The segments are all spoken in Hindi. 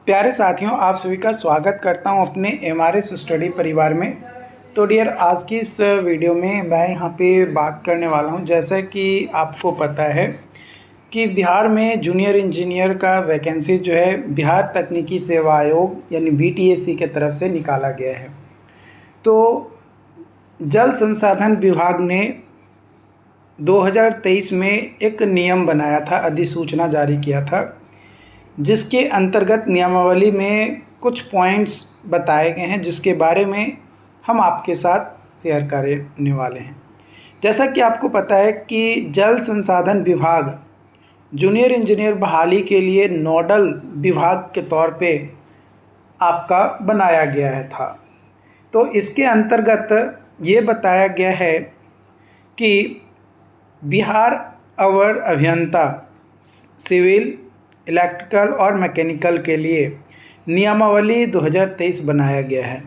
प्यारे साथियों, आप सभी का स्वागत करता हूं अपने एमआरएस स्टडी परिवार में। तो डियर, आज की इस वीडियो में मैं यहां पे बात करने वाला हूं। जैसा कि आपको पता है कि बिहार में जूनियर इंजीनियर का वैकेंसी जो है बिहार तकनीकी सेवा आयोग यानी बीटीएससी के तरफ से निकाला गया है। तो जल संसाधन विभाग ने 2023 में एक नियम बनाया था, अधिसूचना जारी किया था, जिसके अंतर्गत नियमावली में कुछ पॉइंट्स बताए गए हैं जिसके बारे में हम आपके साथ शेयर करने वाले हैं। जैसा कि आपको पता है कि जल संसाधन विभाग जूनियर इंजीनियर बहाली के लिए नोडल विभाग के तौर पे आपका बनाया गया है था। तो इसके अंतर्गत ये बताया गया है कि बिहार अवर अभियंता सिविल, इलेक्ट्रिकल और मैकेनिकल के लिए नियमावली 2023 बनाया गया है।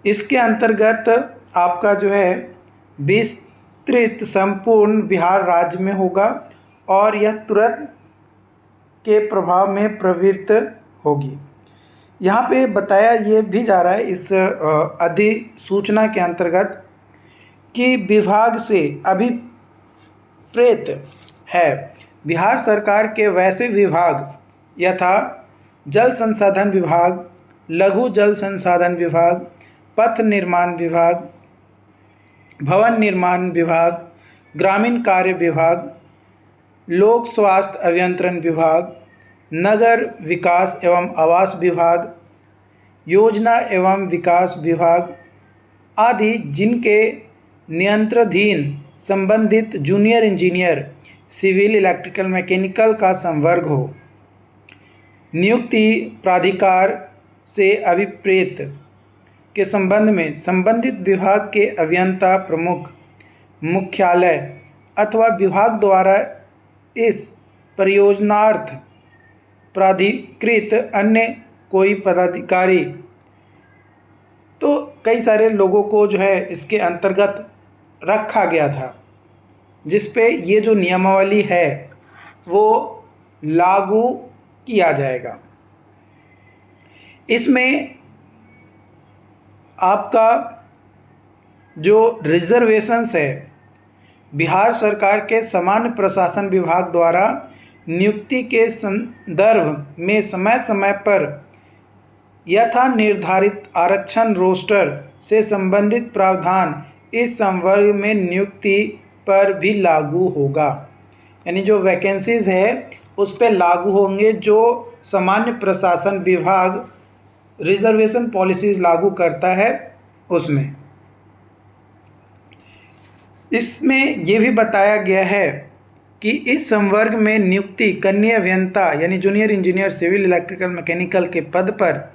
इसके अंतर्गत आपका जो है विस्तृत संपूर्ण बिहार राज्य में होगा और यह तुरंत के प्रभाव में प्रवृत्त होगी। यहाँ पे बताया ये भी जा रहा है इस अधिसूचना के अंतर्गत कि विभाग से अभिप्रेत है बिहार सरकार के वैसे विभाग यथा जल संसाधन विभाग, लघु जल संसाधन विभाग, पथ निर्माण विभाग, भवन निर्माण विभाग, ग्रामीण कार्य विभाग, लोक स्वास्थ्य अभियंत्रण विभाग, नगर विकास एवं आवास विभाग, योजना एवं विकास विभाग आदि जिनके नियंत्रणाधीन संबंधित junior engineer civil, electrical, mechanical का संवर्ग हो, नियुक्ति प्राधिकार से अभिप्रेत के संबंध में संबंधित विभाग के अभियंता प्रमुख, मुख्यालय अथवा विभाग द्वारा इस परियोजनार्थ प्राधिकृत अन्य कोई पदाधिकारी। तो कई सारे लोगों को जो है इसके अंतर्गत रखा गया था, जिस पे ये जो नियमावली है वो लागू किया जाएगा। इसमें आपका जो रिजर्वेशंस है बिहार सरकार के सामान्य प्रशासन विभाग द्वारा नियुक्ति के संदर्भ में समय समय पर यथा निर्धारित आरक्षण रोस्टर से संबंधित प्रावधान इस संवर्ग में नियुक्ति पर भी लागू होगा। यानी जो वैकेंसीज है उस पर लागू होंगे जो सामान्य प्रशासन विभाग रिजर्वेशन पॉलिसीज लागू करता है उसमें। इसमें यह भी बताया गया है कि इस संवर्ग में नियुक्ति कन्या अभियंता यानी junior engineer civil, electrical, mechanical के पद पर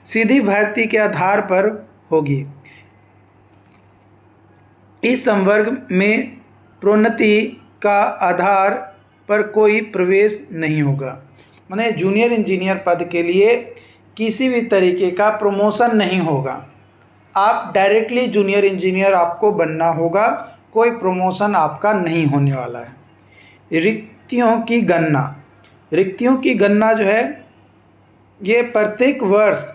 सीधी भर्ती के आधार पर होगी। इस संवर्ग में प्रोन्नति का आधार पर कोई प्रवेश नहीं होगा। माने जूनियर इंजीनियर पद के लिए किसी भी तरीके का प्रमोशन नहीं होगा। आप डायरेक्टली जूनियर इंजीनियर आपको बनना होगा, कोई प्रमोशन आपका नहीं होने वाला है। रिक्तियों की गणना जो है ये प्रत्येक वर्ष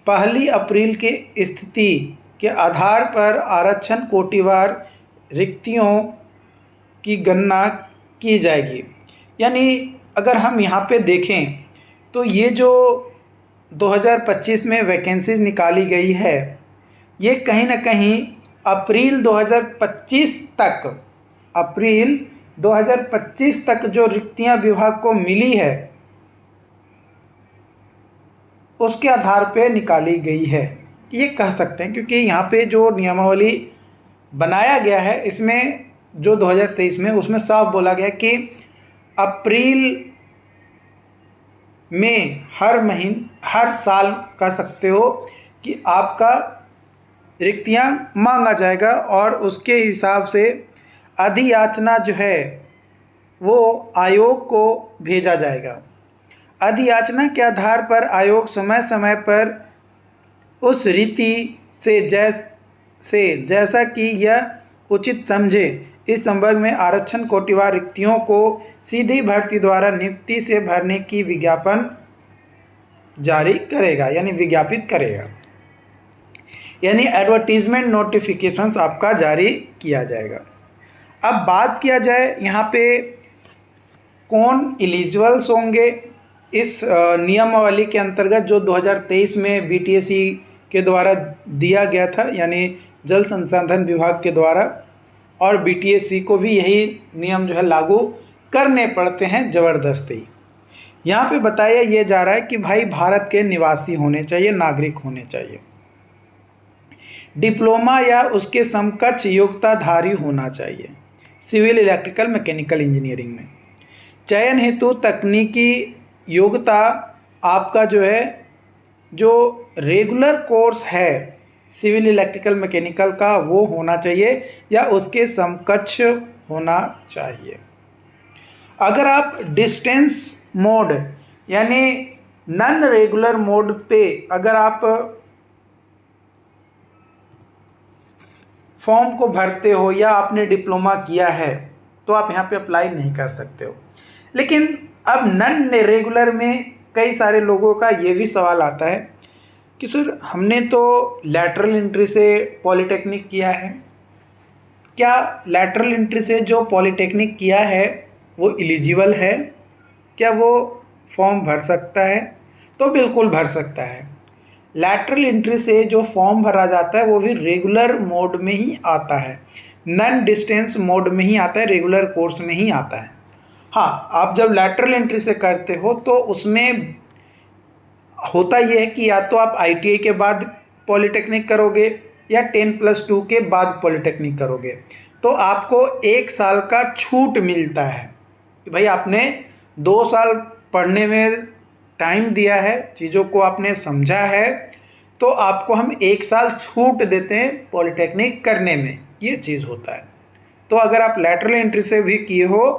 1 अप्रैल के स्थिति के आधार पर आरक्षण कोटिवार रिक्तियों की गणना की जाएगी। यानी अगर हम यहाँ पे देखें तो ये जो 2025 में वैकेंसीज निकाली गई है ये कहीं ना कहीं अप्रैल 2025 तक जो रिक्तियाँ विभाग को मिली है उसके आधार पे निकाली गई है, ये कह सकते हैं। क्योंकि यहाँ पे जो नियमावली बनाया गया है इसमें जो 2023 में उसमें साफ बोला गया कि अप्रैल में हर साल कर सकते हो कि आपका रिक्तियां मांगा जाएगा और उसके हिसाब से अधियाचना जो है वो आयोग को भेजा जाएगा। अधियाचना के आधार पर आयोग समय समय पर उस रीति से जैसा कि यह उचित समझे इस संवर्ग में आरक्षण कोटिवार रिक्तियों को सीधी भर्ती द्वारा नियुक्ति से भरने की विज्ञापन जारी करेगा, यानी विज्ञापित करेगा, यानी एडवर्टीजमेंट नोटिफिकेशंस आपका जारी किया जाएगा। अब बात किया जाए यहाँ पे कौन एलिजिबल्स होंगे इस नियमावली के अंतर्गत जो 2023 में बीटीएससी के द्वारा दिया गया था, यानी जल संसाधन विभाग के द्वारा, और बीटीएससी को भी यही नियम जो है लागू करने पड़ते हैं ज़बरदस्ती। यहाँ पे बताया ये जा रहा है कि भाई भारत के निवासी होने चाहिए, नागरिक होने चाहिए, डिप्लोमा या उसके समकक्ष योग्यताधारी होना चाहिए सिविल, इलेक्ट्रिकल, मैकेनिकल इंजीनियरिंग में। चयन हेतु तकनीकी योग्यता आपका जो है, जो रेगुलर कोर्स है सिविल, इलेक्ट्रिकल, मैकेनिकल का, वो होना चाहिए या उसके समकक्ष होना चाहिए। अगर आप डिस्टेंस मोड यानी नॉन रेगुलर मोड पे अगर आप फॉर्म को भरते हो या आपने डिप्लोमा किया है तो आप यहाँ पे अप्लाई नहीं कर सकते हो। लेकिन अब नॉन रेगुलर में कई सारे लोगों का ये भी सवाल आता है कि सर हमने तो लैटरल एंट्री से पॉलिटेक्निक किया है, क्या लैटरल एंट्री से जो पॉलिटेक्निक किया है वो एलिजिबल है, क्या वो फॉर्म भर सकता है? तो बिल्कुल भर सकता है। लैटरल एंट्री से जो फॉर्म भरा जाता है वो भी रेगुलर मोड में ही आता है, नॉन डिस्टेंस मोड में ही आता है, रेगुलर कोर्स में ही आता है। हाँ, आप जब लैटरल एंट्री से करते हो तो उसमें होता ये है कि या तो आप आईटीआई के बाद पॉलिटेक्निक करोगे या 10+2 के बाद पॉलिटेक्निक करोगे, तो आपको 1 साल का छूट मिलता है कि भाई आपने 2 साल पढ़ने में टाइम दिया है, चीज़ों को आपने समझा है, तो आपको हम 1 साल छूट देते हैं पॉलिटेक्निक करने में, ये चीज़ होता है। तो अगर आप लैटरल एंट्री से भी किए हो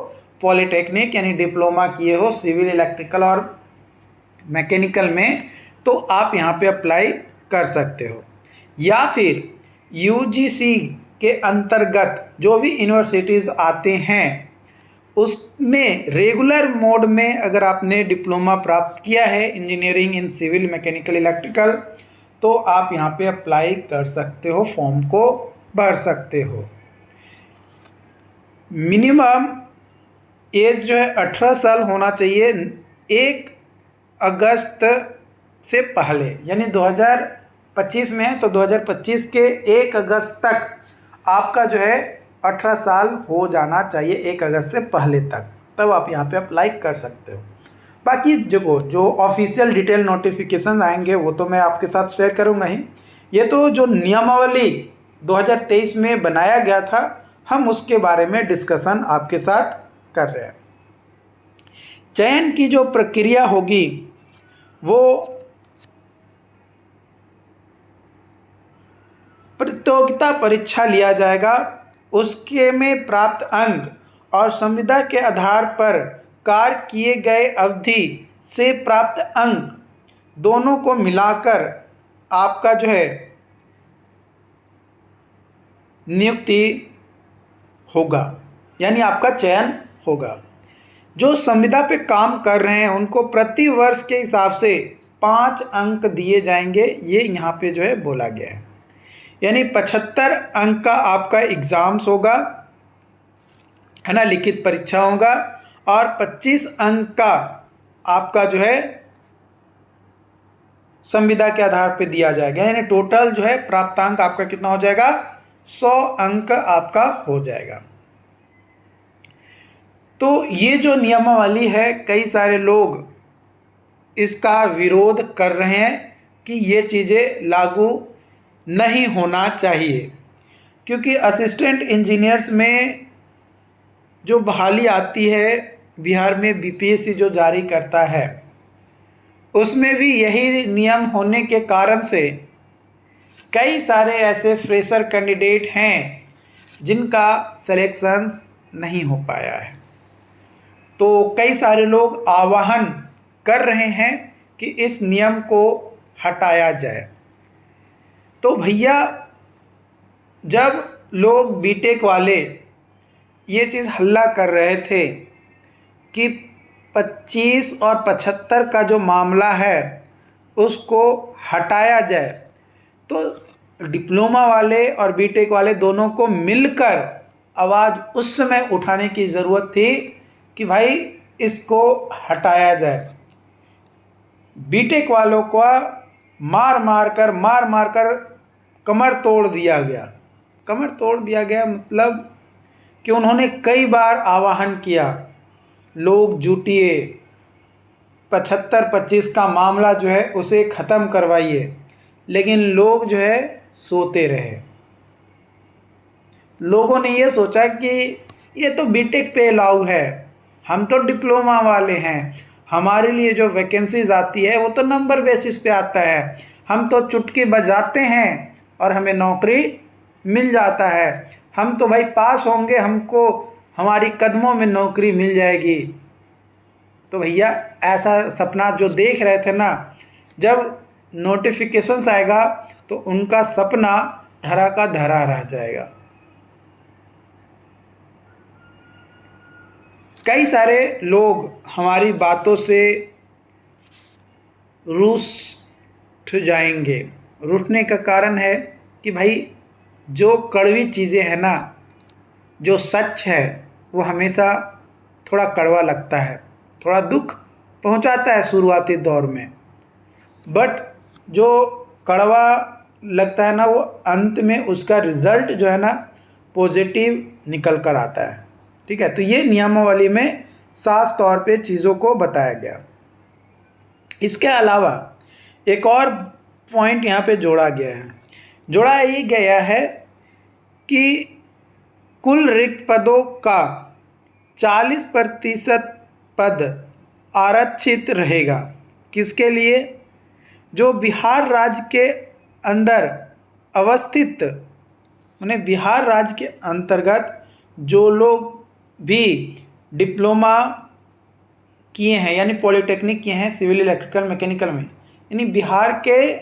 पॉलिटेक्निक यानी डिप्लोमा किए हो सिविल, इलेक्ट्रिकल और मैकेनिकल में, तो आप यहाँ पे अप्लाई कर सकते हो। या फिर यूजीसी के अंतर्गत जो भी यूनिवर्सिटीज़ आते हैं उसमें रेगुलर मोड में अगर आपने डिप्लोमा प्राप्त किया है engineering in civil, mechanical, electrical, तो आप यहाँ पे अप्लाई कर सकते हो, फॉर्म को भर सकते हो। मिनिमम एज जो है 18 साल होना चाहिए 1 अगस्त से पहले, यानी 2025 में है तो 2025 के 1 अगस्त तक आपका जो है 18 साल हो जाना चाहिए, 1 अगस्त से पहले तक, तब आप यहाँ पे अप्लाई कर सकते हो। बाकी जो ऑफिशियल डिटेल नोटिफिकेशन आएंगे वो तो मैं आपके साथ शेयर करूँगा ही। ये तो जो नियमावली 2023 में बनाया गया था हम उसके बारे में डिस्कशन आपके साथ कर रहे हैं। चयन की जो प्रक्रिया होगी वो प्रतियोगिता परीक्षा लिया जाएगा, उसके में प्राप्त अंक और संविदा के आधार पर कार्य किए गए अवधि से प्राप्त अंक दोनों को मिलाकर आपका जो है नियुक्ति होगा, यानी आपका चयन होगा। जो संविदा पे काम कर रहे हैं उनको प्रति वर्ष के हिसाब से 5 अंक दिए जाएंगे, ये यहाँ पे जो है बोला गया है। यानी 75 अंक का आपका एग्ज़ाम्स होगा, है ना, लिखित परीक्षा होगा, और 25 अंक का आपका जो है संविदा के आधार पे दिया जाएगा, यानी टोटल जो है प्राप्तांक आपका कितना हो जाएगा, 100 अंक आपका हो जाएगा। तो ये जो नियमावली है कई सारे लोग इसका विरोध कर रहे हैं कि ये चीज़ें लागू नहीं होना चाहिए, क्योंकि असिस्टेंट इंजीनियर्स में जो बहाली आती है बिहार में बीपीएससी जो जारी करता है उसमें भी यही नियम होने के कारण से कई सारे ऐसे फ्रेशर कैंडिडेट हैं जिनका सिलेक्शंस नहीं हो पाया है। तो कई सारे लोग आह्वान कर रहे हैं कि इस नियम को हटाया जाए। तो भैया जब लोग बीटेक वाले ये चीज़ हल्ला कर रहे थे कि 25 और 75 का जो मामला है उसको हटाया जाए। तो डिप्लोमा वाले और बीटेक वाले दोनों को मिलकर आवाज़ उस समय उठाने की ज़रूरत थी कि भाई इसको हटाया जाए। बीटेक वालों को मार मार कर कमर तोड़ दिया गया। कमर तोड़ दिया गया मतलब कि उन्होंने कई बार आह्वान किया, लोग जुटिए, 75-25 का मामला जो है उसे ख़त्म करवाइए, लेकिन लोग जो है सोते रहे। लोगों ने ये सोचा कि ये तो बीटेक पे अलाउ है, हम तो डिप्लोमा वाले हैं, हमारे लिए जो वैकेंसीज आती है वो तो नंबर बेसिस पे आता है, हम तो चुटकी बजाते हैं और हमें नौकरी मिल जाता है, हम तो भाई पास होंगे, हमको हमारी कदमों में नौकरी मिल जाएगी। तो भैया ऐसा सपना जो देख रहे थे ना, जब नोटिफिकेशंस आएगा तो उनका सपना धरा का धरा रह जाएगा। कई सारे लोग हमारी बातों से रूठ जाएंगे। रूठने का कारण है कि भाई जो कड़वी चीज़ें हैं ना, जो सच है वो हमेशा थोड़ा कड़वा लगता है, थोड़ा दुख पहुंचाता है शुरुआती दौर में, बट जो कड़वा लगता है ना वो अंत में उसका रिज़ल्ट जो है ना पॉजिटिव निकल कर आता है। ठीक है, तो ये नियमावली में साफ तौर पे चीज़ों को बताया गया। इसके अलावा एक और पॉइंट यहाँ पे जोड़ा ये गया है कि कुल रिक्त पदों का 40% पद आरक्षित रहेगा। किसके लिए? जो बिहार राज्य के अंदर अवस्थित, माने बिहार राज्य के अंतर्गत जो लोग भी डिप्लोमा किए हैं यानी पॉलिटेक्निक किए हैं सिविल, इलेक्ट्रिकल, मैकेनिकल में, यानी बिहार के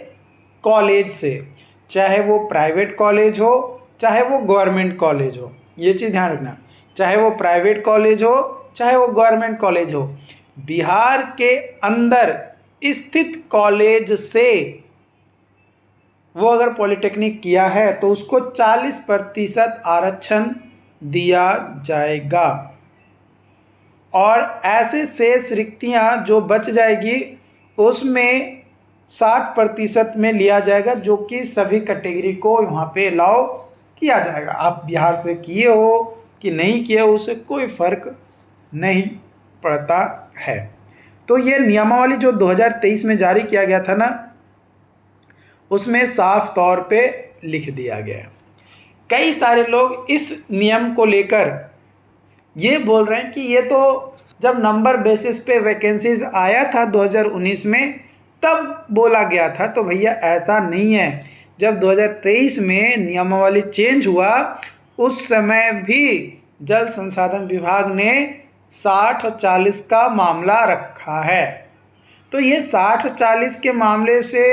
कॉलेज से, चाहे वो प्राइवेट कॉलेज हो चाहे वो गवर्नमेंट कॉलेज हो, ये चीज़ ध्यान रखना, चाहे वो प्राइवेट कॉलेज हो चाहे वो गवर्नमेंट कॉलेज हो, बिहार के अंदर स्थित कॉलेज से वो अगर पॉलिटेक्निक किया है तो उसको 40% आरक्षण दिया जाएगा। और ऐसे शेष रिक्तियां जो बच जाएगी उसमें 60% में लिया जाएगा, जो कि सभी कैटेगरी को वहाँ पे अलाउ किया जाएगा। आप बिहार से किए हो कि नहीं किए हो उससे कोई फर्क नहीं पड़ता है। तो ये नियमावली जो 2023 में जारी किया गया था ना, उसमें साफ तौर पे लिख दिया गया है। कई सारे लोग इस नियम को लेकर ये बोल रहे हैं कि ये तो जब नंबर बेसिस पे वैकेंसीज आया था 2019 में तब बोला गया था, तो भैया ऐसा नहीं है। जब 2023 में नियमावली चेंज हुआ उस समय भी जल संसाधन विभाग ने 60 और 40 का मामला रखा है। तो ये 60 और 40 के मामले से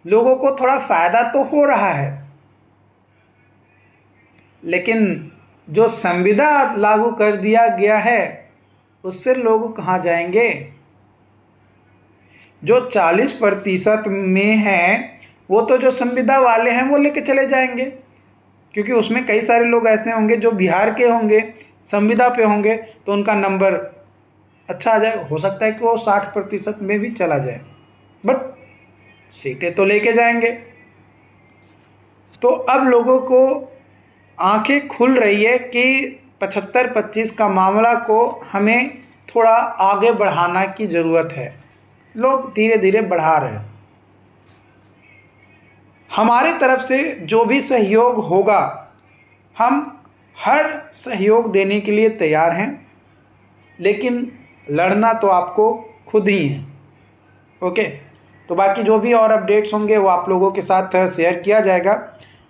लोगों को थोड़ा फ़ायदा तो हो रहा है, लेकिन जो संविदा लागू कर दिया गया है उससे लोग कहाँ जाएंगे? जो 40% में हैं वो तो जो संविदा वाले हैं वो लेके चले जाएंगे, क्योंकि उसमें कई सारे लोग ऐसे होंगे जो बिहार के होंगे, संविदा पे होंगे, तो उनका नंबर अच्छा आ जाए। हो सकता है कि वो 60% में भी चला जाए, बट सीटें तो लेके जाएंगे। तो अब लोगों को आंखें खुल रही है कि 75-25 का मामला को हमें थोड़ा आगे बढ़ाना की ज़रूरत है। लोग धीरे धीरे बढ़ा रहे हैं। हमारी तरफ से जो भी सहयोग होगा हम हर सहयोग देने के लिए तैयार हैं, लेकिन लड़ना तो आपको खुद ही है। ओके, तो बाकी जो भी और अपडेट्स होंगे वो आप लोगों के साथ शेयर किया जाएगा।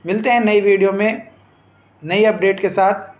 मिलते हैं नई वीडियो में नई अपडेट के साथ।